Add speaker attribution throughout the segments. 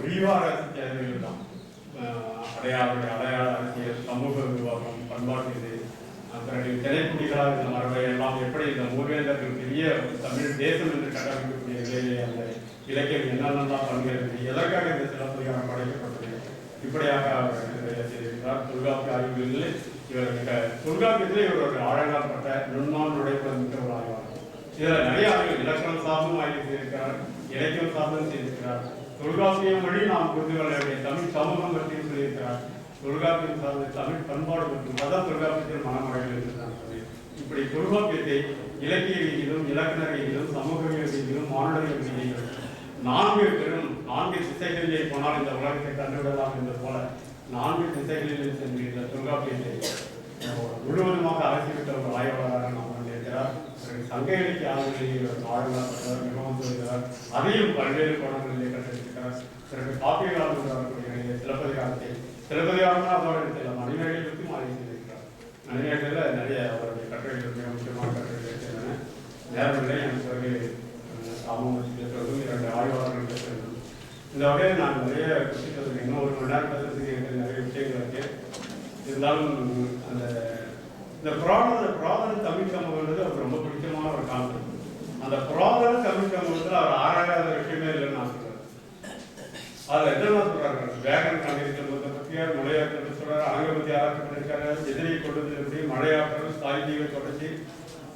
Speaker 1: விரிவான தேவைகள் தான். அடையாள அரசியல், சமூக விவாதம், பண்பாட்டு இது, பிறகு திரைக்குடிகளாக இந்த மரபை எல்லாம் எப்படி இந்த மூவேந்தர்கள் பெரிய தமிழ் தேசம் என்று கட்டமைக்கக்கூடிய நிலையை அந்த இலக்கியம் என்னென்னலாம் பண்கிறது, எதற்காக இந்த சிலப்பதிகாரம் படைக்கப்பட்டது, இப்படியாக அவர் செய்திருக்கிறார். தொல்காப்பிய ஆய்வுகளில் இவர் தொல்காப்பியத்தில் இவர் ஒரு ஆழங்காற்பட்ட நுண்மான் நுழைப்புடன் மிக்க ஒரு ஆய்வாளர். இதில் நிறைய ஆய்வுகள் இலக்கணம் சார்ந்தும் ஆய்வு செய்திருக்கிறார், இலக்கியம் சார்ந்தும் செய்திருக்கிறார். தொல்காப்பியம் வழி நாம் புரிந்து கொள்ள வேண்டிய தமிழ் சமூகம் பற்றியும் சொல்லியிருக்கிறார். தொல்காப்பியம் சார்ந்த தமிழ் பண்பாடு மற்றும் அதான் தொல்காப்பியத்தில் மனமடைகள் என்று சொல்லி இப்படி தொல்காப்பியத்தை இலக்கிய ரீதியிலும் இலக்கண ரீதியிலும் சமூகவியல் ரீதியிலும் மானுடவியல் ரீதியிலும் நான்கு திசைகளிலே போனால் இந்த உலகத்தை கண்டுவிடலாம் என்பது போல 4 திசைகளில் சென்று இந்த தொல்காப்பியத்தை முழுவதுமாக அரசியலிட்ட ஒரு ஆய்வாளராக நாம் கொண்டிருக்கிறார். சங்க இலக்கிய ஆய்வுகளில் ஆழ்வார் மிகவும் சொல்கிறார். அதையும் பல்வேறு கோணங்களிலே கண்டிருக்கிறார். பிறகு காப்பிய காலத்தில் வரக்கூடிய சிலப்பதிகாரம்னா அதோட சில மணிமேகலை பற்றியும் ஆய்வு செய்திருக்கிறார். மணிமேகலையில் நிறைய அவருடைய கட்டுரைகள் மிக முக்கியமான கட்டுரைகள் இருக்கின்றன. நேரமில்லை எனக்கு பிறகு சாமூகத்தில் பேசுவதும் 2 ஆய்வாளர்கள் பேசுவதும் இந்த வகையில் நான் நிறைய குறிப்பிட்டதுக்கு இன்னும் 1 மணி நேரம் பேசுறதுக்கு எனக்கு நிறைய விஷயங்கள் இருக்கு. இருந்தாலும் இந்த புராதன தமிழ் சமூகம்ன்றது அவருக்கு ரொம்ப பிடிச்சமான ஒரு கான்செப்ட். அந்த புராதன தமிழ் சமூகத்தில் அவர் ஆராயாத விஷயமே இல்லைன்னு நான் சொல்றேன். அதில் என்னென்ன சொல்றாரு, வேகன் கண்டிருக்கிறத பற்றியார், மழையாற்றல் சொல்றாரு, ஆங்கில பற்றி ஆராய்ச்சி பண்ணியிருக்காரு, எதிரியை கொண்டு எப்படி மழையாற்றல், சாய்ந்தீக தொடர்ச்சி,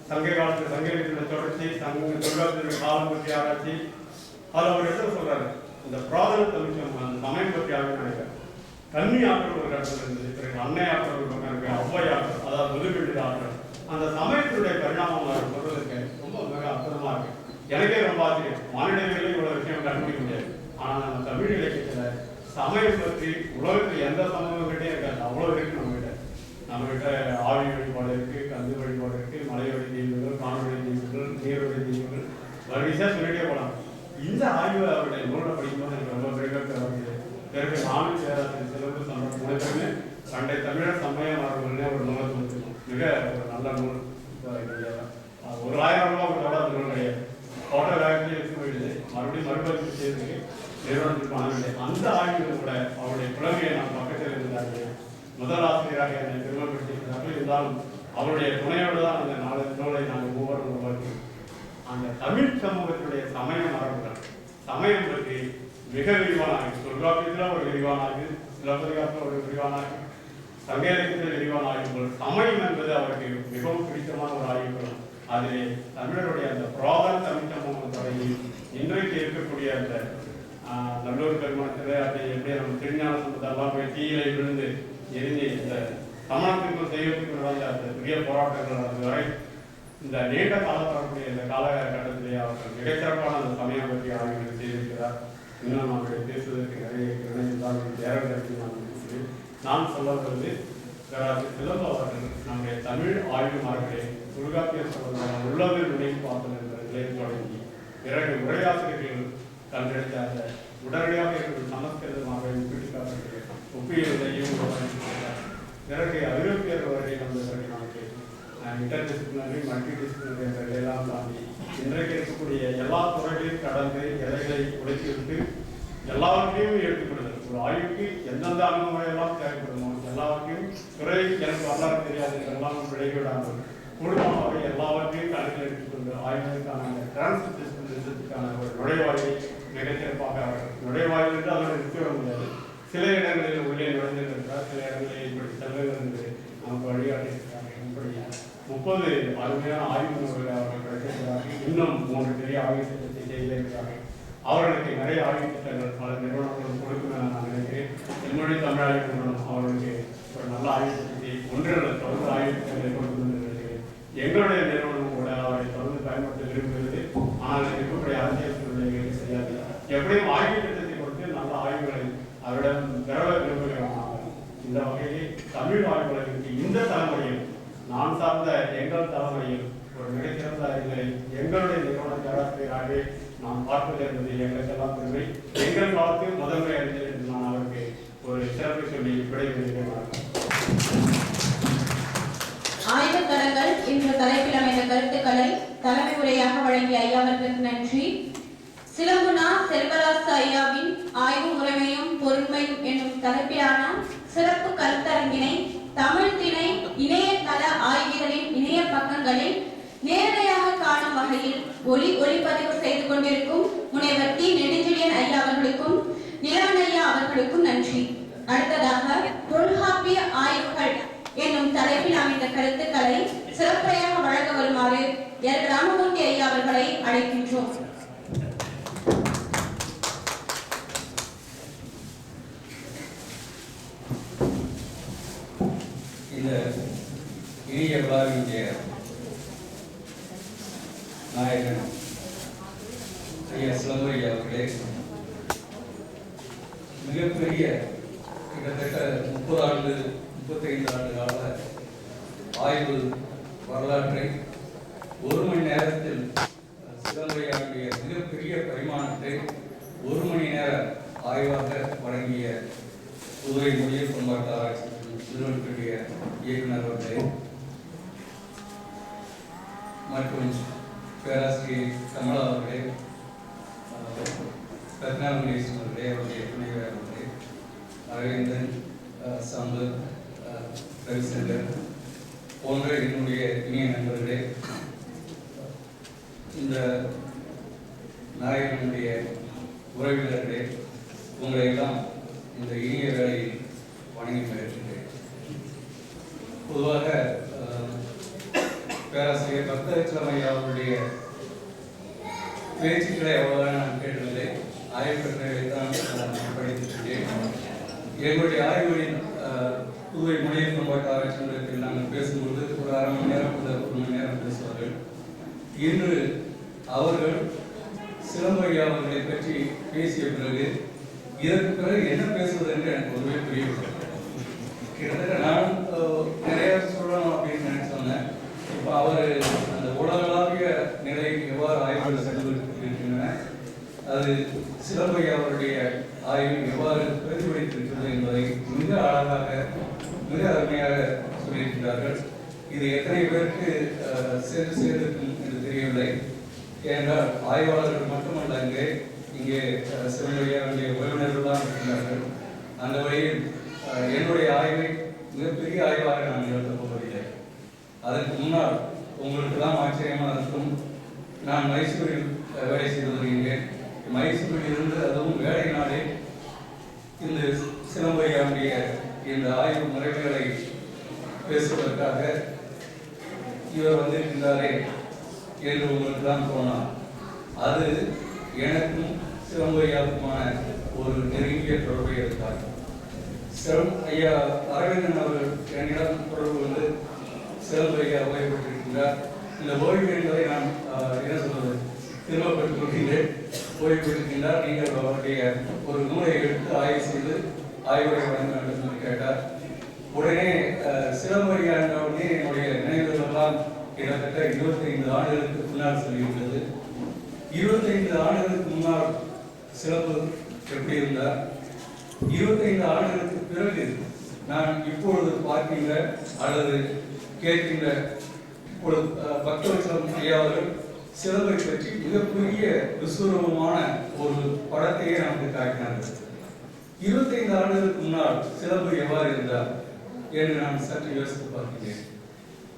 Speaker 1: சங்க காலத்தில் சங்க இலக்கிய தொடர்ச்சி, தொல்காப்பியத்தினுடைய காலம் பற்றி ஆராய்ச்சி. அதில் அவர் என்ன சொல்றாரு, இந்த புராதன தமிழ் சமூகம் அந்த சமயம் பற்றி ஆக நினைக்கிறார். கன்னி ஆற்றல் ஒரு இடத்துல இருந்தது, பிறகு அன்னை ஆற்றல் ஒரு பக்கம் இருக்கு, ஒவ்வை ஆற்றல், அதாவது முதுகெழுது ஆற்றல். அந்த சமயத்தினுடைய பரிணாமம் சொல்றதுக்கு ரொம்ப மிக அற்புதமா இருக்கு. எனக்கே ரொம்ப ஆச்சரியம். மாநிலங்களில் இவ்வளவு விஷயம் கண்டுபிடிக்க முடியாது. ஆனால் நம்ம தமிழ் இலக்கியத்துல சமயம் பற்றி உலகத்தில் எந்த சமூகங்கிட்டே இருக்காது, அவ்வளவு இருக்கு நம்ம கிட்ட ஆவி வழிபாடு இருக்கு, கந்து வழிபாடு இருக்கு, மலைவழி தெய்வங்கள், காணொலி தெய்வங்கள், நீர்வழி தெய்வங்கள், வரிசையா சொல்லிட்டே போலாம். இந்த ஆய்வு அவருடைய நூலை படிக்கும்போது எனக்கு ரொம்ப வருகிறது. பிறகு நானும் பேராசிரியர் சிலம்பு சம்பளம் முனைப்பமே பண்டை தமிழர் சமய மரபுகளே ஒரு நூலை கொடுத்துருக்கோம். மிக ஒரு நல்ல நூல். 1000 ரூபா கூட அந்த நூல் கிடையாது. போட்டோகிராஃபிலே வச்சு போயிடுது. மறுபடியும் செய்யறதுக்கு நிறுவனத்துக்கு பணம் இல்லை. அந்த ஆய்வுகள் கூட அவருடைய புலமையை நான் பக்கத்தில் இருந்தார்கள். முதல் ஆசிரியராக என்னை பெருமைப்படுத்தியிருக்கிறார்கள். இருந்தாலும் அவருடைய துணையோடு தான் அந்த 4 நூலை நாங்கள் ஒவ்வொரு உருவாக்கி அந்த தமிழ் சமூகத்தினுடைய சமய மரபுகள் சமயம் பற்றி மிக விரிவான ஆய்வு. தொல்காப்பியத்தில் ஒரு விரிவான ஆய்வு, சிலப்பதிகாரத்தில் ஒரு விரிவான ஆய்வு, சங்க இலக்கியத்தில் விரிவான ஆய்வுகள். சமயம் என்பது அவருக்கு மிகவும் பிடித்தமான ஒரு ஆய்வுகள். அதிலே தமிழருடைய அந்த புராதன தமிழ் சமூகம் தொடங்கி இன்றைக்கு இருக்கக்கூடிய அந்த நல்லூர் பெருமானத்தில் அப்படி எப்படி நம்ம திருஞான சம்பந்தெல்லாம் போய் தீயிலை விழுந்து எரிஞ்சு இந்த சமணத்துக்கும் செய்வதற்கும் நடந்த அந்த பெரிய போராட்டங்கள் அது வரை இந்த நீண்ட காலம் வரக்கூடிய இந்த காலகட்டத்திலே அவர்கள் மிகச்சிறப்பான அந்த சமயம் பற்றி ஆய்வுகள் செய்திருக்கிறார். இன்னும் நம்முடைய பேசுவதற்கு நிறைய இணைந்தால் நேரத்தில் நான் சொல்ல வருவது பேராசிரியர் சிலம்பு அவர்கள் நம்முடைய தமிழ் ஆய்வு மரபுகளை தொல்காப்பிய சம்பந்தமான உள்ளவில் நுழைவு பார்த்தல் என்ற நிலையில் தொடங்கி பிறகு உரையாசிரியர்கள் கண்டெடுத்த அந்த உடனடியாக இருக்கிற சமஸ்கிருதமாக குறிப்பிட்டார்கள் ஒப்பியதையும் பிறகு ஐரோப்பியர் வரை வந்ததற்கு நமக்கு இன்டர்டிசிப்ளினரி மல்டி டிசிப்ளினரி என்ற நிலையெல்லாம் தாண்டி இன்றைக்கு இருக்கக்கூடிய எல்லா துறைகளையும் கடந்து எல்லைகளை உடைத்துவிட்டு எல்லாவற்றையும் எடுத்துக்கொடுதல். ஒரு ஆய்வுக்கு எந்தெந்த அணுகுமுறையெல்லாம் தேவைப்படுமோ எல்லாவற்றையும் துறை எனக்கு வரலாறு தெரியாது எல்லாம் விளைவிடாமல் கூடுதலாக எல்லாவற்றையும் கணக்கில் எடுத்துக்கொண்டு ஆய்வுக்கான டிரான்ஸ்போர்ட்டேஷன் ஒரு நுழைவாயை மிகச்சிறப்பாக நுழைவாயில் என்று அதோடு நிறுத்திவிட முடியாது. சில இடங்களில் உள்ளே நுழைந்திருக்கிறார், சில இடங்களில் இப்படி செல்வது என்று நமக்கு வழிகாட்டியிருக்கிறார்கள். இப்படி 30 அருமையான ஆய்வு நூல்களை அவர்கள் கிடைத்திருக்கிறார்கள். இன்னும் 3 பெரிய ஆய்வு திட்டத்தை செய்திருக்கிறார்கள். அவர்களுக்கு நிறைய ஆய்வு திட்டங்கள் பல நிறுவனங்களும் கொடுக்கும் என நான் நினைக்கிறேன். என்னுடைய தமிழாய்வு நிறுவனம் அவர்களுக்கு ஒரு நல்ல ஆய்வு திட்டத்தை தொடர்ந்து ஆய்வு திட்டங்களை கொடுக்கும் என்று நினைக்கிறேன். எங்களுடைய நிறுவனம் கூட அவரை தொடர்ந்து பயன்படுத்த விரும்புகிறது. ஆனால் இருக்கக்கூடிய அரசியல் சூழ்நிலைகளுக்கு செய்யாது. எப்படியும் ஆய்வு திட்டத்தை கொடுத்து நல்ல ஆய்வுகளை அவரிடம் பெற விரும்புகிறோம். இந்த வகையில் தமிழ் ஆய்வுகளுக்கு இந்த தலைமுறையில் நான் சார்ந்த எங்கள் தலைமுறையில் ஒரு மிகச்சிறந்த அறிஞரை எங்களுடைய நிறுவன பேராசிரியராக நாம் பார்ப்பது என்பது எங்களுக்கெல்லாம் பெருமை. எங்கள் காலத்தில் முதன்மை அறிஞர் என்று நான் அவருக்கு ஒரு சிறப்பு சொல்லி விடைபெறுகிறேன்.
Speaker 2: ஆய்வுத்தரங்கள் என்ற தலைப்பில் அமைந்த கருத்துக்களை தலைமை உரையாக வழங்கிய ஐயாவிற்கு நன்றி. சிலம்புனா செல்வராசு ஐயாவின் ஆய்வு முறைமையை தலைப்பிலான சிறப்பு கருத்தரங்கினை தமிழ் திணை இணையதள ஆய்வுகளின் இணைய பக்கங்களில் நேரடியாக காணும் வகையில் ஒளிப்பதிவு செய்து கொண்டிருக்கும் முனைவர் டி. நெடுஞ்செழியன் ஐயா அவர்களுக்கும் நிலவன் ஐயா அவர்களுக்கும் நன்றி. அடுத்ததாக தொல்காப்பிய ஆய்வுகள் என்னும் தலைப்பில் அமைந்த கருத்துக்களை சிறப்புரையாக வழங்க வருமாறு எல். ராமமூர்த்தி ஐயா அவர்களை அழைக்கின்றோம்.
Speaker 3: இந்த இனிய விழாவினுடைய நாயகன் ஐயா சிலம்பு அவர்களே, மிகப்பெரிய கிட்டத்தட்ட 35 ஆண்டு கால ஆய்வு வரலாற்றை ஒரு மணி நேரத்தில் சிலம்பையாவுடைய மிகப்பெரிய பரிமாணத்தை 1 மணி நேர ஆய்வாக வழங்கிய புதுவை மொழியியல் பண்பாட்டு ஆராய்ச்சி நிறுவனத்துடைய இயக்குனர் அவர்களே மற்றும் பேராசிரியர் கமலா அவர்களே, ரத்னாமணேஸ்வரன் அவர்களே, அவருடைய துணைவர் அவர்களே, அரவிந்தன், சம்பத், ரவிசங்கர் போன்ற என்னுடைய இணைய நண்பர்களே, இந்த நாயகனுடைய உறவினர்களே, உங்களை எல்லாம் இந்த இனிய வேளையில் வணங்கி பெறுகின்றேன். பொதுவாக பேராசிரியர் பக்தவச்சலம் அவருடைய பேச்சுக்களை அவ்வளவு நான் கேட்டதில்லை, ஆய்வு கட்டுரைகளை தான் படித்திருக்கிறேன். எங்களுடைய ஆய்வுகளின் புதுவை மொழியியல் பண்பாட்டு ஆராய்ச்சி நிலையத்தில் நாங்கள் பேசும்பொழுது ஒரு அரை மணி நேரம் முதல் 1 மணி நேரம் பேசுவார்கள். இன்று அவர்கள் சிலம்பையா அவர்களை பற்றி பேசிய பிறகு இதற்கு பிறகு என்ன பேசுவது என்று எனக்கு ஒருவே புரியவில்லை. கிட்டத்தட்ட நான் நிறைய சொல்லணும் அப்படின்னு நினைச்சோன்னேன். இப்போ அவர் அந்த உலகளாவிய நிலை எவ்வாறு ஆய்வுகள் சென்றிருக்கின்றன, அது சிலம்பையா அவருடைய ஆய்வு எவ்வாறு பிரதிபலித்திருக்கிறது என்பதை மிக அழகாக மிக அருமையாக சொல்லியிருக்கிறார்கள். இது எத்தனை பேருக்கு சேர்ந்து சேர்ந்திருக்கும் என்று தெரியவில்லை. ஏனென்றால் ஆய்வாளர்கள் மட்டுமல்ல, இங்கே சிலம்பையாவுடைய உறவினர்கள் தான் இருக்கிறார்கள். அந்த வழியில் என்னுடைய ஆய்வை மிகப்பெரிய ஆய்வாக நான் நிகழ்த்தப் போவதில்லை. அதற்கு முன்னால் உங்களுக்கு தான் ஆச்சரியமாக இருக்கும், நான் மைசூரில் வேலை செய்து வருகின்றேன். மைசூரில் இருந்து அதுவும் வேலை நாளே இந்த சிலம்பையாவுடைய இந்த ஆய்வு முறைகளை பேசுவதற்காக இவர் வந்திருக்கின்றாரே என்று உங்களுக்கு தான் தோணலாம். அது எனக்கும் சிலம்பையாவுக்குமான ஒரு நெருங்கிய தொடர்பை எடுத்தார். ஐயா அரவிந்தன் அவர்கள் என்னிடம் தொடர்பு வந்து சிலம்பையா ஓய்வு பெற்றிருக்கின்றார். இந்த ஓய்வு என்பதை நான் என்ன சொல்வது திரும்பப்பட்டுக் கொள்கின்றேன். ஓய்வு பெற்றிருக்கின்றார், நீங்கள் அவருடைய ஒரு நூலை எடுத்து ஆய்வு செய்து ஆய்வுரை வழங்க வேண்டும் என்று கேட்டார். உடனே சிலம்பையா என்றவுடனே என்னுடைய நினைவுகளெல்லாம் கிட்டத்தட்ட 25 ஆண்டுகளுக்கு முன்னால் சொல்லியிருந்தது. 25 ஆண்டுகளுக்கு முன்னால் சிலம்பு எப்படி இருந்தார், 25 ஆண்டுகளுக்கு பிறகு நான் இப்பொழுது பார்க்கின்ற அல்லது கேட்கின்ற இப்பொழுது பக்தவச்சலம் ஐயா அவர்கள் சிலம்பை பற்றி மிகப்பெரிய விஸ்வரூபமான ஒரு படத்தையே நமக்கு காட்டினார்கள். 25 ஆண்டுகளுக்கு முன்னால் சிலம்பு எவ்வாறு இருந்தார் என்று நான் சற்று யோசித்து பார்க்கிறேன்.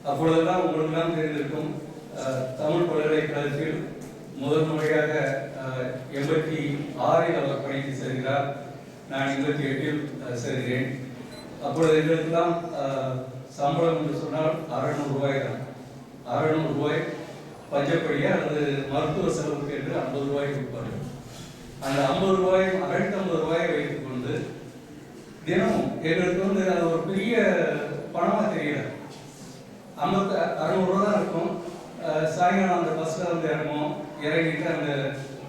Speaker 3: அப்பொழுதெல்லாம் உங்களுக்கெல்லாம் தெரிந்திருக்கும், தமிழ் பல்கலைக்கழகத்தில் முதல் முறையாக 86 அவர் பணிக்கு செல்கிறார். நான் 88 செல்கிறேன். அப்பொழுது எங்களுக்கெல்லாம் சம்பளம் என்று சொன்னால் 600 ரூபாய் தான். 600 ரூபாய் பஞ்சப்படியா அல்லது மருத்துவ செலவுக்கு என்று 50 ரூபாய் கொடுப்பார்கள். அந்த 50 ரூபாய் 250 ரூபாயை வைத்துக் கொண்டு தினமும் எங்களுக்கு வந்து அது ஒரு பெரிய பணமாக தெரியல. 600 ரூபா தான் இருக்கும். சாயங்காலம் அந்த பஸ்ல வந்து இறங்கிட்டு அந்த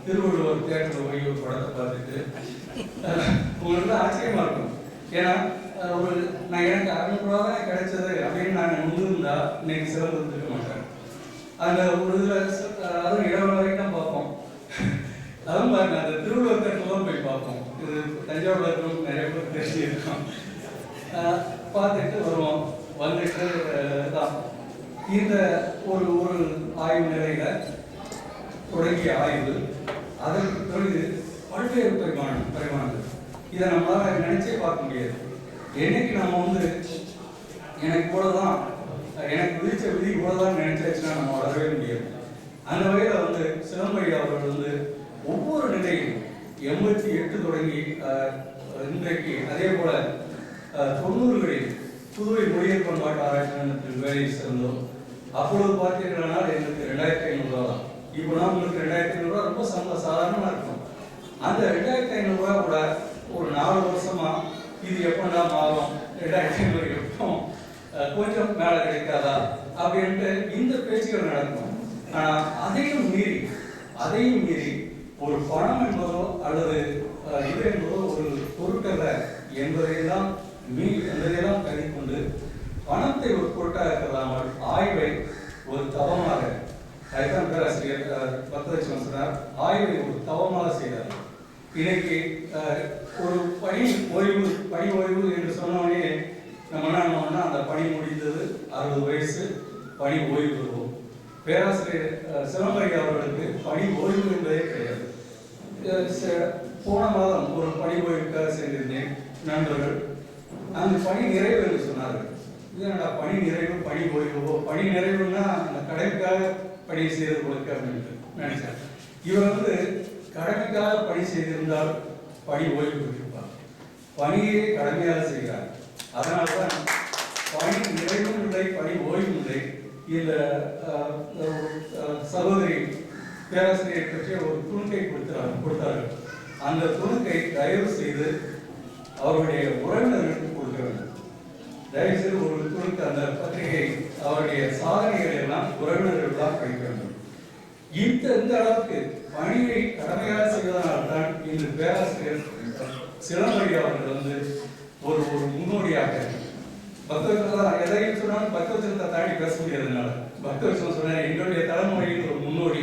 Speaker 3: திருவள்ளுவர் தேட்டரில் போய் ஒரு படத்தை பார்த்துட்டு உங்களுக்கு தான் ஆச்சரியமா இருக்கும். ஏன்னா நான் எனக்கு 600 ரூபா தான் கிடைச்சது அப்படின்னு நாங்கள் முந்திருந்தா இன்னைக்கு சிலம்பு இருக்க மாட்டேன். அந்த ஒரு இதில் அதுவும் இடவ வரைக்கும் தான் பார்ப்போம். அதுவும் பாருங்க, அந்த திருவள்ளுவர் தேட்டரில் தான் போய் பார்ப்போம். இது தஞ்சாவூர்ல இருக்கிறவங்க நிறைய பேர் தெரிஞ்சிருக்கோம். பார்த்துட்டு வருவோம். வந்துட்டு தான் இந்த ஒரு ஆய்வு நிலையில தொடங்கிய ஆய்வு அதற்கு பிறகு பல்வேறு பரிமாணங்கள். இதை நம்மளால நினைச்சே பார்க்க முடியாது. என்னைக்கு நம்ம வந்து எனக்கு போலதான், எனக்கு விதிச்ச விதி போலதான் நினைச்சாச்சுன்னா நம்ம வளரவே முடியாது. அந்த வகையில் வந்து சிலம்பையா அவர்கள் வந்து ஒவ்வொரு நிலையும் 88 தொடங்கி இன்றைக்கு அதே போல 90களில் புதுவை மொழியியல் பண்பாட்டு ஆராய்ச்சி நிலையத்தில் வேலையை சேர்ந்தோம். அப்பொழுது பார்த்தீங்கன்னா எங்களுக்கு 2500 ரூபா தான். இப்போ நான் உங்களுக்கு 2500 ரூபா ரொம்ப சாதாரணமாக இருக்கும். அந்த 2500 ரூபா கூட ஒரு 4 வருஷமா இது எப்படா மாறும், 2500 எப்போ கொஞ்சம் மேலே கிடைக்காதா அப்படின்ட்டு இந்த பேச்சுகள் நடக்கும். ஆனால் அதையும் மீறி ஒரு பணம் என்பதோ அல்லது இது என்பதோ ஒரு பொருட்கள என்பதையெல்லாம் கருதி கொண்டு பணத்தை ஒரு பொருட்டாக கருதாமல் ஆய்வை ஒரு தவமாக, அதுதான் பேராசிரியர் பக்தவச்சலம் சொன்னார், ஆய்வை ஒரு தவமாக செய்தார். இன்னைக்கு ஒரு பணி ஓய்வு என்று சொன்னோடனே நம்ம என்ன பண்ணோம்னா அந்த பணி முடிந்தது 60 வயசு பணி ஓய்வு பெறுவோம். பேராசிரியர் சிலம்பையா அவர்களுக்கு பணி ஓய்வு என்பதே கிடையாது. போன மாதம் ஒரு பணி ஓய்வுக்காக சென்றிருந்தேன் நண்பர்கள். அந்த பணி நிறைவு என்று சொன்னார்கள். இதனடா பணி நிறைவு பணி ஓய்வு, பணி நிறைவுன்னா அந்த கடமைக்காக பணி செய்து கொடுக்க அப்படின்ட்டு நினைச்சார். இவர் வந்து கடமைக்காக பணி செய்திருந்தால் பணி ஓய்வு பெற்றிருப்பார். பணியே கடமையாக செய்கிறார். அதனால்தான் பணி நிறைவும் இல்லை பணி ஓய்வும் இல்லை. இந்த சகோதரி பேராசிரியரை பற்றிய ஒரு துணுக்கை கொடுத்தார்கள். அந்த துணுக்கை தயவு செய்து அவருடைய உறவினர்களுக்கு கொடுக்க வேண்டும். தயவு செய்து ஒரு துணுக்கு அந்த பத்திரிகை அவருடைய சாதனைகளை எல்லாம் உறவினர்கள் தான் படிக்க வேண்டும். இந்த அளவுக்கு பணியை கடமையாக செய்வதனால்தான் இன்று பேராசிரியர் சிலம்பையா அவர்கள் வந்து ஒரு முன்னோடியாக பக்தவச்சலம் எதையும் சொன்னாலும் பக்தவச்சலத்தை தாண்டி பேச முடியாததுனால பக்தவச்சலம் சொன்ன எங்களுடைய தலைமுறையில் ஒரு முன்னோடி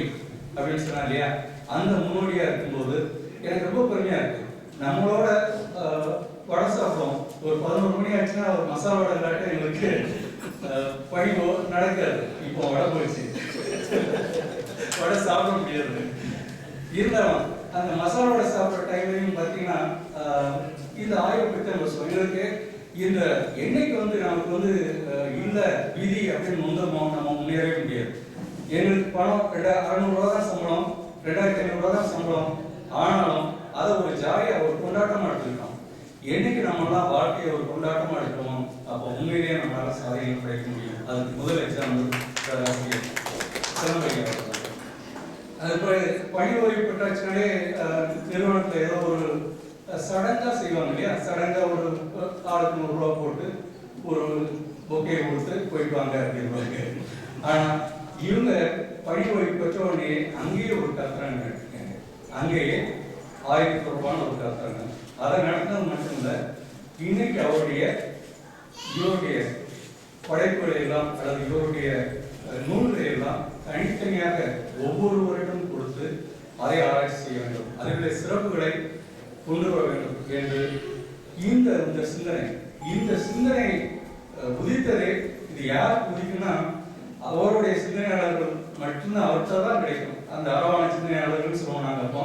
Speaker 3: அப்படின்னு சொன்னா இல்லையா, அந்த முன்னோடியா இருக்கும்போது எனக்கு ரொம்ப பெருமையா இருக்கு. நம்மளோட வடை சாப்பிடும் ஒரு 11 மணி ஆச்சுன்னா ஒரு மசாலா வடை இல்லாட்டி எங்களுக்கு பணிவோ நடக்காது. இப்போ வடை போயிடுச்சு, வடை சாப்பிட முடியாது. இருந்தாலும் அந்த மசாலா வடை சாப்பிட்ற டைம்லையும் பார்த்தீங்கன்னா இந்த ஆய்வை பற்றி நம்ம சொல்லியிருக்கு. இந்த எண்ணெய்க்கு வந்து நமக்கு வந்து இல்லை விதி அப்படின்னு வந்தோமோ நம்ம முன்னேறவே முடியாது. எங்களுக்கு பணம் 600 ரூபா தான் சம்பளம், 2500 ரூபா தான் சம்பளம். ஆனாலும் அதை ஒரு ஜாலியாக ஒரு கொண்டாட்டமாக எடுத்துக்கிட்டோம். என்னைக்கு நம்மளாம் வாழ்க்கையை ஒரு கொண்டாட்டமாக எடுக்கிறோமோ அப்போ உண்மையிலேயே நம்மளால சாதனை கிடைக்க முடியும். அதுக்கு முதல் எக்ஸாம்பிள் சிலம்பையா. அதுபோல் பணி ஓய்வு பெற்றாச்சுனாலே நிறுவனத்தில் ஏதோ ஒரு சடங்கா செய்வாங்க இல்லையா, சடங்கா ஒரு ஆளுக்கு 100 ரூபா போட்டு ஒரு பொக்கே கொடுத்து போயிட்டு வாங்க அப்படின்வாங்க. ஆனால் இவங்க பணி ஓய்வு பெற்ற உடனே அங்கேயே ஒரு கல்பனை நடத்திருக்காங்க. அங்கேயே 1000 ரூபான்னு ஒரு கல்பனை அதை நடத்தினது மட்டும் இல்லை, இன்னைக்கு இவருடைய படைப்புகளை எல்லாம் அல்லது இவருடைய நூல்களை எல்லாம் தனித்தனியாக ஒவ்வொரு வருடம் கொடுத்து அதை ஆராய்ச்சி செய்ய வேண்டும், அதிலுள்ள சிறப்புகளை கொண்டு வர வேண்டும் என்று இந்த சிந்தனை உதித்ததே. இது யார் உதிக்குன்னா அவருடைய சிந்தனையாளர்கள் மட்டும்தான், அவர்கிட்ட தான் கிடைக்கும். அந்த அரவான சிந்தனையாளர்கள் சொல்லுவோம் நாங்கள். அப்போ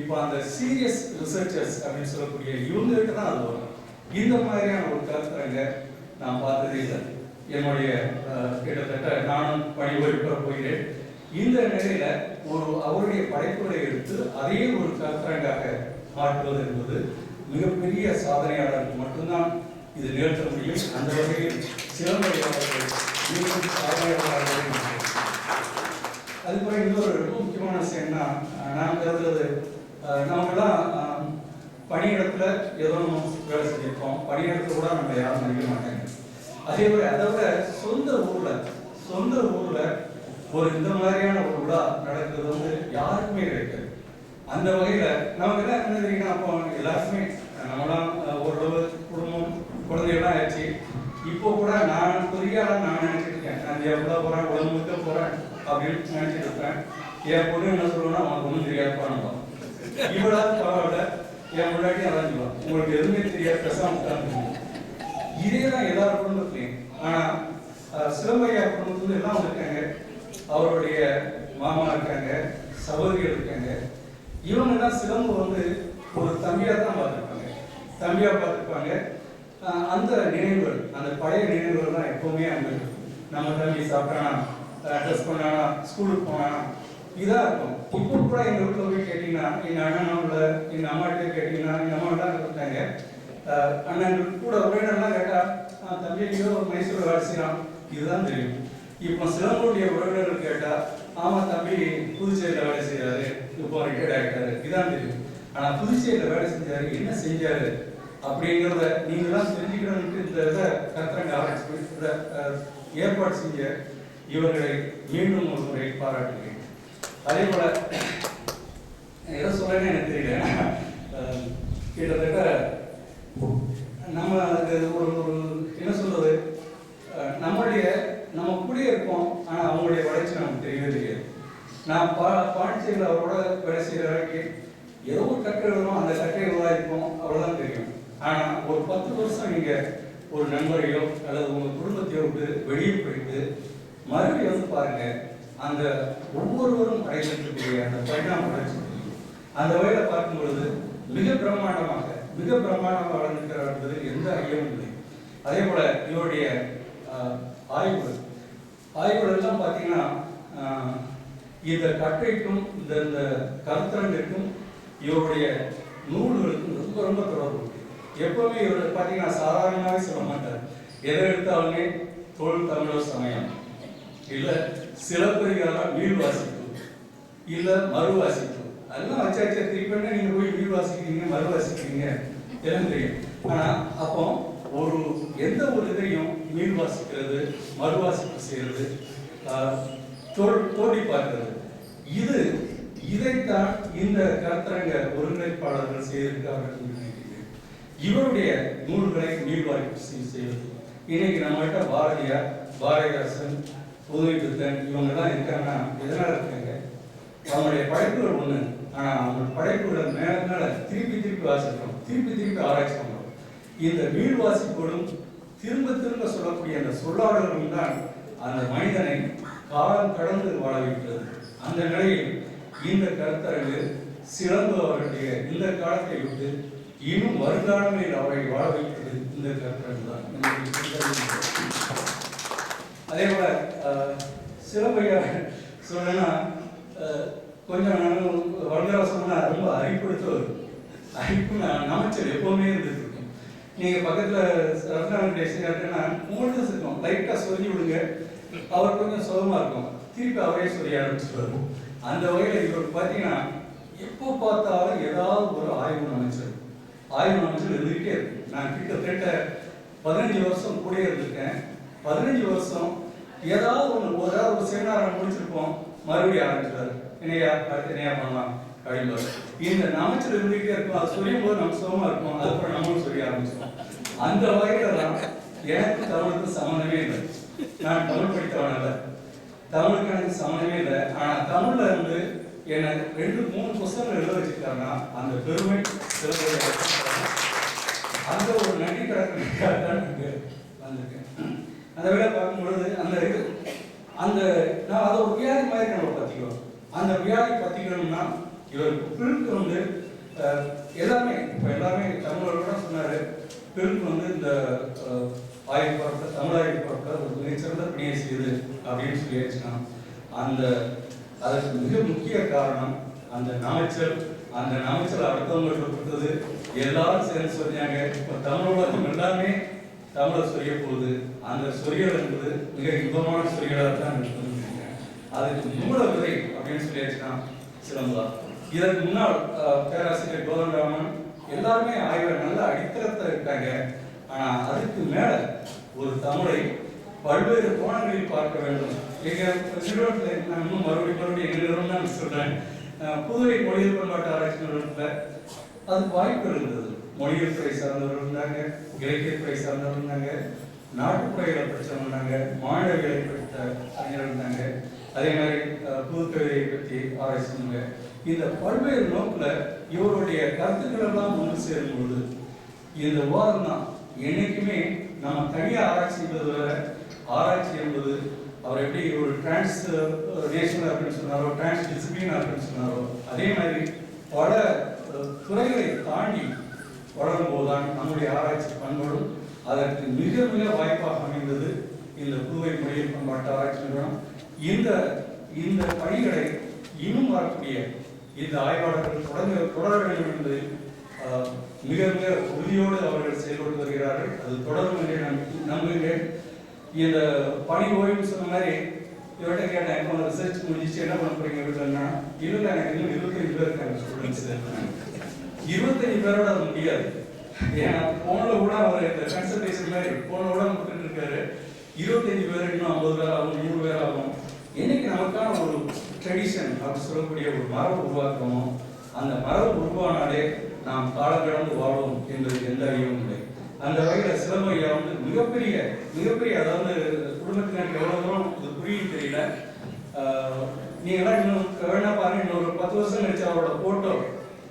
Speaker 3: இப்போ அந்த சீரியஸ் ரிசர்ச்சர்ஸ் அப்படின்னு சொல்லக்கூடிய இவங்ககிட்ட தான் அது வரும். இந்த மாதிரியான ஒரு கருத்தரங்க நான் பார்த்ததே இல்லை. என்னுடைய கிட்டத்தட்ட நானும் பணி ஓய்வு பெற போகிறேன். இந்த நிலையில அவருடைய படைப்புகளை எடுத்து அதையே ஒரு கருத்தரங்காக மாற்றுவது என்பது மிகப்பெரிய சாதனையாளருக்கு மட்டும்தான் இது நிகழ்த்த முடியும். அந்த வகையில் சிலம்பையா அவர்கள் சாதனையாளர்கள். அதுபோல இன்னொரு ரொம்ப முக்கியமான விஷயம்னா, நான் கருதுறது நம்மளாம் பணியிடத்துல ஏதோ நம்ம வேலை செஞ்சிருக்கோம், பணியிடத்துல கூட நம்ம யாரும் நினைக்க மாட்டாங்க. அதே போல அதை விட சொந்த ஊர்ல ஒரு இந்த மாதிரியான ஒரு விழா நடக்கிறது வந்து யாருக்குமே கிடைக்காது. அந்த வகையில நமக்கு எல்லாம் என்ன தெரியுங்கன்னா, அப்போ எல்லாருக்குமே நம்மளாம் ஓரளவு குடும்பம் குழந்தைகள்லாம் ஆயிடுச்சு. இப்போ கூட நான் பெரியாலாம் நான் நினைச்சிட்டு இருக்கேன், நான் எவ்வளோ போறேன் உடம்புக்கு போறேன் அப்படின்னு நினைச்சிட்டு இருப்பேன். என் பொண்ணு என்ன சொல்லுவேன்னா, அவனுக்கு ஒன்றும் தெரியாது பாருங்க, இவ்வளவு பரவாயில்ல, என் முன்னாடி அதான் சொல்லுவான், உங்களுக்கு எதுவுமே தெரியாது பெசாம. இதே தான் எல்லாரும் குடும்பத்துலையும். ஆனா சிலம்பையா குடும்பத்துல எல்லாம் இருக்காங்க, அவருடைய மாமா இருக்காங்க, சகோதரிகள் இருக்காங்க. இவங்க தான் சிலம்பு வந்து ஒரு தம்பியா தான் பார்த்துருப்பாங்க. தம்பியாக பார்த்துருப்பாங்க. அந்த நினைவுகள், அந்த பழைய நினைவுகள் தான் எப்போவுமே அங்கே நம்ம தம்பி சாப்பிட்டானா, ட்ரெஸ் பண்ணானா, ஸ்கூலுக்கு போனானா, இதாக இருக்கும். இப்போ கூட எங்கள் வீட்டில் போய் கேட்டிங்கன்னா, எங்கள் அண்ணனோட எங்கள் அம்மாட்டே கேட்டிங்கன்னா, எங்கள் அம்மாவெல்லாம் இருக்காங்க, அண்ணன் கூட உறவினர்லாம் கேட்டால் தம்பியோ மைசூர் வேலை செய்யலாம், இதுதான் தெரியும். இப்போ சிலம்புடைய உறவினர்கள் கேட்டால் ஆமாம் தம்பி புதுச்சேரியில் வேலை செய்கிறாரு, இப்போ ரிட்டையர்ட் ஆகிட்டாரு, இதுதான் தெரியும். ஆனால் புதுச்சேரியில் வேலை செஞ்சாரு, என்ன செஞ்சாரு அப்படிங்கிறத நீங்களாம் தெரிஞ்சுக்கணும்னு இந்த இதை கர்த்தரங்க ஆராய்ச்சி ஏற்பாடு செஞ்ச இவர்களை மீண்டும் ஒரு முறை பாராட்டுகிறேன். அதே போல எதை சொல்றேன்னு எனக்கு தெரியல. கிட்டத்தட்ட நம்ம ஒரு என்ன சொல்றது, நம்ம கூடயே இருப்போம், ஆனால் அவங்களுடைய வளர்ச்சி நமக்கு தெரியவே தெரியாது. நான் பாண்டிச்சேரியில் அவரோட வேலை செய்கிற வரைக்கும் ஏதோ ஒரு கட்டை எழுதணும், அந்த கட்டை உருவாயிருக்கும், அவ்வளோதான் தெரியும். ஆனால் ஒரு 10 வருஷம் நீங்கள் ஒரு நண்பரையோ அல்லது உங்கள் குடும்பத்தையோ விட்டு வெளியே போயிட்டு மறுபடியும் வந்து பாருங்க, அந்த ஒவ்வொருவரும் அடைந்திருக்கக்கூடிய அந்த பரிணாம வளர்ச்சி அந்த வகையில் பார்க்கும் பொழுது மிக பிரம்மாண்டமாக வளர்ந்திருக்கிறார் என்பது எந்த ஐயமும் இல்லை. அதே போல இவருடைய ஆய்வுகள் எல்லாம் பார்த்தீங்கன்னா இந்த கட்டுரைக்கும் இந்த கருத்தரங்கிற்கும் இவருடைய நூல்களுக்கும் ரொம்ப தொடர்பு. எப்பவுமே இவர் பார்த்தீங்கன்னா சாதாரணமாகவே சொல்ல மாட்டார். எதை எடுத்தாலுமே தொழில் தமிழர் சமயம், இல்லை சிலப்பதிகாரம் மீள் வாசிப்பு, இல்லை மறு வாசிப்பு, அதெல்லாம் வச்சாச்சா திருப்பி நீங்கள் போய் மீள் வாசிக்கிறீங்க மறு வாசிக்கிறீங்க எல்லாம் தெரியும். ஆனால் அப்போ எந்த ஒரு இதையும் மீள் வாசிக்கிறது, மறு வாசிப்பு செய்கிறது, தோண்டி பார்க்கிறது, இதைத்தான் இந்த கருத்தரங்க ஒருங்கிணைப்பாளர்கள் செய்திருக்கார்கள் என்று நினைக்கிறேன். இவருடைய நூல்களை மீள்வாய்ப்பு செய்வது. இன்னைக்கு நம்மகிட்ட பாரதிதாசன், புதுமை பித்தன் இவங்கெல்லாம் இருக்காங்கன்னா எதனால இருக்காங்க? அவங்களுடைய படைப்புகள் ஒண்ணு, ஆனா அவங்க படைப்புகளை மேல திருப்பி வாசிக்கிறோம், திருப்பி ஆராய்ச்சி பண்றோம். இந்த மீள் வாசிப்போடும் திரும்ப சொல்லக்கூடிய அந்த சொல்லாடல்களும் தான் அந்த மனிதனை காலம் கடந்து வாழ வைக்கிறது. அந்த நிலையில் இந்த கருத்தரங்கு சிலம்பு அவருடைய இந்த காலத்தை விட்டு இன்னும் வருங்காலங்களில் அவரை வாழ வைப்பது இந்த கருத்தரங்கு தான். அதே போல சிலம்பையா சொல்லணும்னா கொஞ்சம் வல்கரா சொன்னா ரொம்ப அரிப்படுத்துவது. அரிப்புனா நமச்சல் எப்பவுமே இருந்துட்டு இருக்கும். நீங்க பக்கத்துல ரத்னாவன் பேசினா உங்களுக்கு இருக்கும், லைட்டா சொல்லி விடுங்க, அவர் கொஞ்சம் சுகமா இருக்கும், திருப்பி அவரே சொல்லி ஆரம்பிச்சுருவாரு. அந்த வகையில் இவர் பார்த்தீங்கன்னா எப்போ பார்த்தாலும் ஏதாவது ஒரு ஆய்வு அமைச்சர் இருந்துகிட்டே இருக்கு. நான் கிட்டத்தட்ட 15 வருஷம் கூட இருந்திருக்கேன். 15 வருஷம் ஏதாவது ஒரு செமினார் முடிச்சிருப்போம், மறுபடியும் ஆரம்பிச்சாரு, என்னையா அடுத்து என்னையா பண்ணலாம் அப்படின்பாரு. இந்த அமைச்சர் இருந்துகிட்டே இருக்கும். அது சொல்லும் போது நம்ம சுகமா இருக்கும், அதுக்கப்புறம் நம்மளும் சொல்லி ஆரம்பிச்சோம். அந்த வகையில தான் எனக்கு தமிழுக்கு சம்மந்தமே இல்லை. நான் தமிழ் படித்தவன் அல்ல, தமிழுக்கு எனக்கு சம்மந்தமே இல்லை. ஆனா தமிழ்ல இருந்து எனக்கு 2-3 புத்தகங்கள் எழுத வச்சிருக்காங்கன்னா அந்த பெருமை அந்த ஒரு நன்றி கடற்கரைக்காக தான் வந்திருக்கேன். அந்த வேலை பார்க்கும்பொழுது அந்த நான் அதை ஒரு வியாதி மாதிரி நம்ம பார்த்திக்கிறோம். அந்த வியாதி பார்த்திக்கணும்னா இவர் பிரிவுக்கு வந்து எல்லாமே தமிழரோட சொன்னாரு. பிரிவுக்கு வந்து இந்த ஆய்வு பொருட்கள், தமிழ் ஆய்வு பொருட்கள் ஒரு மிகச்சிறந்த பணியை செய்யுது அப்படின்னு சொல்லியாச்சுன்னா அதுக்கு மிக முக்கிய காரணம் அந்த நமைச்சல் அடுத்தவங்களுக்கு கொடுத்தது. எல்லாரும் சேர்ந்து சொன்னாங்க. இப்போ தமிழ் உலகம் எல்லாமே தமிழை சொரிய போகுது. அந்த சொரியல் என்பது மிக இன்பமான சொரியலாக தான் இருக்குது. அதுக்கு மூல விதை அப்படின்னு சொல்லியாச்சுன்னா சிலம்பா. இதற்கு முன்னால் பேராசிரியர் கோதண்டராமன் எல்லாருமே ஆய்வில் நல்ல அடித்தளத்தை இருக்காங்க. ஆனால் அதுக்கு மேல ஒரு தமிழை பல்வேறு கோணங்களில் பார்க்க வேண்டும். எங்க நிறுவனத்தில் நான் இன்னும் மறுபடியும் எங்க நிறுவனம் தான் சொல்றேன். புதுவை மொழியியல் பண்பாட்டு ஆராய்ச்சி நிறுவனத்தில் அதுக்கு வாய்ப்பு இருந்தது. மொழியியல் துறை சார்ந்தவர்கள் இருந்தாங்க, இலக்கியத்துறை சார்ந்தவர்கள் இருந்தாங்க, நாட்டுப்புறைகளை படித்தவங்க இருந்தாங்க, மாணவிகளை படித்த அறிஞர்கள் இருந்தாங்க, அதே மாதிரி புதுக்கவிதையை பற்றி ஆராய்ச்சி பண்ணாங்க. இந்த பல்வேறு நோக்கில் இவருடைய கருத்துக்கள் எல்லாம் ஒன்று சேரும்பொழுது இந்த வாரம் தான் என்னைக்குமே நம்ம தனியாக ஆராய்ச்சி செய்வது வேற. ஆராய்ச்சி என்பது அவர் எப்படி ஒரு டிரான்ஸ் நேஷனல் அப்படின்னு சொன்னாரோ, டிரான்ஸ் டிசிப்ளின் அப்படின்னு சொன்னாரோ, அதே மாதிரி பல துறைகளை தாண்டி வளரும் போதுதான் நம்முடைய ஆராய்ச்சி பண்படும். அதற்கு மிக மிக வாய்ப்பாக அமைந்தது இந்த புதுவை மொழியியல் பண்பாட்டு ஆராய்ச்சி நிறுவனம். இந்த பணிகளை இன்னும் வரக்கூடிய இந்த ஆய்வாளர்கள் தொடர வேண்டும் என்பது மிக மிக உறுதியோடு அவர்கள் செயல்பட்டு வருகிறார்கள். அது தொடரும் என்று நான் நம்புகிறேன். இந்த பணி ஓய்வு சொன்ன மாதிரி இவர்கிட்ட கேட்டேன், இப்போ ரிசர்ச் முடிஞ்சிச்சு என்ன பண்ண போறீங்க வீட்டுலன்னா, இல்லை எனக்கு இன்னும் 25 பேர் இருக்காங்க ஸ்டூடெண்ட்ஸ். 25 பேரோட அது முடியாது. ஏன்னா போன்ல கூட அவர் இந்த கன்சல்டேஷன் மாதிரி போன்ல கூட கொடுத்துட்டு இருக்காரு. 25 பேர் இன்னும் 50 பேர் ஆகும், 100 பேர் ஆகும். இன்னைக்கு நமக்கான ஒரு ட்ரெடிஷன் அப்படி சொல்லக்கூடிய ஒரு மரபு உருவாக்கணும். அந்த மரபு உருவானாலே நாம் காலம் கடந்து வாழும் என்பது எந்த அறிவும் இல்லை. அந்த வகையில் சிலம்பையா வந்து மிகப்பெரிய அதாவது குடும்பத்தினருக்கு எவ்வளவு தூரம் இது புரியும் தெரியல. நீங்களாம் இன்னும் வேணா பாருங்க, இன்னொரு 10 வருஷம் கழிச்சு அவரோட போட்டோ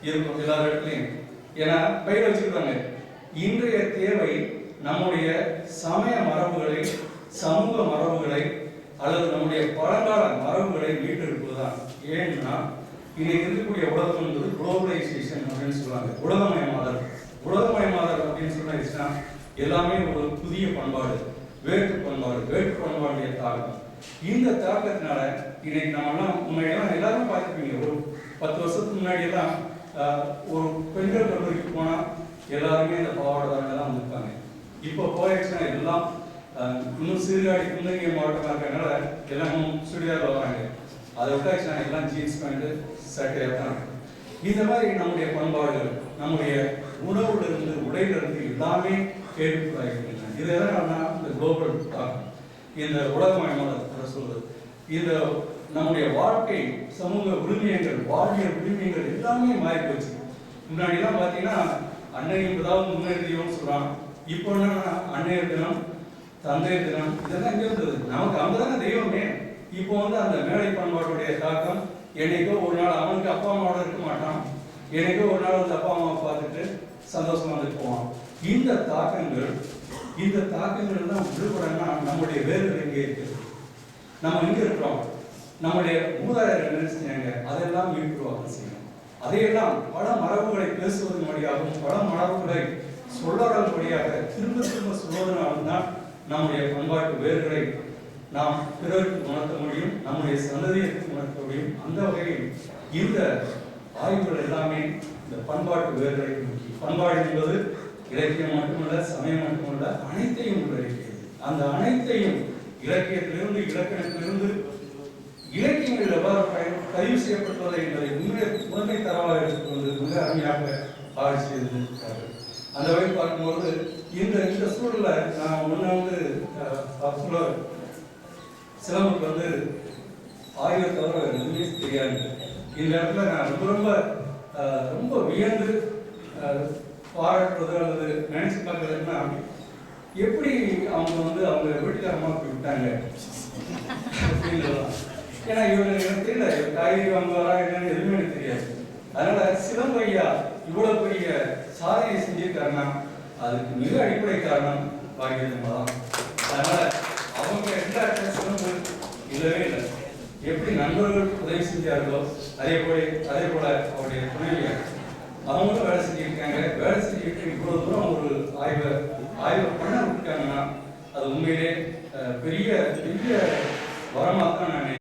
Speaker 3: இருக்கும் எல்லா இடத்துலையும். ஏன்னா பயிர் வச்சுருக்காங்க. இன்றைய தேவை நம்முடைய சமய மரபுகளை, சமூக மரபுகளை அல்லது நம்முடைய பழங்கால மரபுகளை மீட்டெடுப்பதுதான். ஏன்னா இன்னைக்கு இருக்கக்கூடிய உலகம் என்பது குளோபலைசேஷன் அப்படின்னு சொல்லுவாங்க. உலகமயமாதல் அப்படின்னு சொன்னா எல்லாமே ஒரு புதிய பண்பாடு, வேற்று பண்பாடுடைய தாக்கம். இந்த தாக்கத்தினால இன்னைக்கு நம்மலாம் முன்னாடியெல்லாம் எல்லாருமே பார்த்துருப்பீங்க. ஒரு 10 வருஷத்துக்கு முன்னாடியெல்லாம் ஒரு பெண்கள் கல்லூரிக்கு போனா எல்லாருமே இந்த பாவாடை தான் வந்திருப்பாங்க. இப்போ போயிடுச்சுன்னா எல்லாம் இன்னும் சீர்காழி குந்தகிரி மாவட்டமாக இருக்கிறதுனால எல்லாம் சுடிதாரில் வராங்க. அதை விட்டாச்சுன்னா எல்லாம் ஜீன்ஸ் பேண்ட்டு சட்டையாக தான். இந்த மாதிரி நம்முடைய பண்பாடுகள், நம்முடைய உணவுலிருந்து உடையிலிருந்து எல்லாமே கேள்விப்படாகின்றன. இதெல்லாம் இந்த குளோபல் தாக்கம், இந்த உலகமயமானது சொல்றது. இந்த நம்முடைய வாழ்க்கை, சமூக விழுமியங்கள், வாழ்வியல் விழுமியங்கள் எல்லாமே மாறி போச்சு. முன்னாடிலாம் பார்த்தீங்கன்னா அன்னையும் ஏதாவது முன்னேறியோன்னு சொல்றாங்க. இப்போ என்னன்னா அன்னையர் தினம், தந்தையர் தினம் இதெல்லாம் இங்கே இருந்தது. நமக்கு அவங்க தானே தெய்வமே. இப்போ வந்து அந்த மேடை பண்பாட்டுடைய தாக்கம், என்னைக்கோ ஒரு நாள் அவனுக்கு அப்பா அம்மாவோட இருக்க மாட்டான், என்னைக்கோ ஒரு நாள் வந்து அப்பா அம்மாவை பார்த்துட்டு சந்தோஷமா வந்துட்டு போவான். இந்த தாக்கங்கள் தான் விடுபடனா நம்முடைய வேர்கள் எங்கே இருக்குது, நம்ம எங்க இருக்கிறோம், நம்முடைய மூதாதையர்கள் என்ன செஞ்சாங்க, அதெல்லாம் மீட்புருவாக்கம் செய்யணும். அதையெல்லாம் பல மரபுகளை பேசுவதன் வழியாகவும் பல மரபுகளை சொல்லறதன் வழியாக திரும்ப சொல்வதனாலும் தான் நம்முடைய பண்பாட்டு வேர்களை நாம் பிறருக்கு உணர்த்த முடியும், நம்முடைய சந்ததியருக்கு உணர்த்த முடியும். அந்த வகையில் இந்த ஆய்வுகள் எல்லாமே இந்த பண்பாட்டு வேர்களை நோக்கி, பண்பாடு என்பது இலக்கியம் மட்டுமல்ல, சமயம் மட்டுமல்ல, அனைத்தையும் உள்ளடக்கியது. அந்த அனைத்தையும் இலக்கியத்திலிருந்து, இலக்கணத்திலிருந்து, இலக்கியங்கள் எவ்வாறு பதிவு செய்யப்பட்டுள்ளது என்பதை முதன்மை தரவாக எடுத்துக்கொண்டு மிக அருமையாக ஆய்வு செய்திருக்கிறார்கள். அந்த வகையில் பார்க்கும்போது இந்த சூழல்ல நான் முன்ன வந்து சிலம்புக்கு வந்து ஆய்வை தவிர எதுவுமே தெரியாது. இந்த இடத்துல நான் ரொம்ப வியந்து பாராட்டுறது அல்லது நினைச்சு பார்க்கறதுன்னா, எப்படி அவங்க வந்து அவங்க வீட்டுக்காரமா போய் விட்டாங்க அப்படின்றதான். ஏன்னா எனக்கு தெரியல, காய்கறி வாங்க வரா என்னன்னு எதுவுமே எனக்கு தெரியாது. அதனால சிலம்பையா இவ்வளவு பெரிய சாதனை செஞ்சிருக்காருன்னா அதுக்கு மிக அடிப்படை காரணம் பாக்கியம்மா தான். அதனால அவங்க எல்லா சிலம்பு இல்லவே இல்லை. எப்படி நண்பர்கள் உதவி செஞ்சார்களோ அதே போல அவருடைய துணைவியார் அவங்களும் வேலை செஞ்சுருக்காங்க. வேலை செஞ்சுக்கிட்டு இவ்வளவு தூரம் ஒரு ஆய்வை பண்ண விட்டுருக்காங்கன்னா அது உண்மையிலே பெரிய வரமாக தான் நான்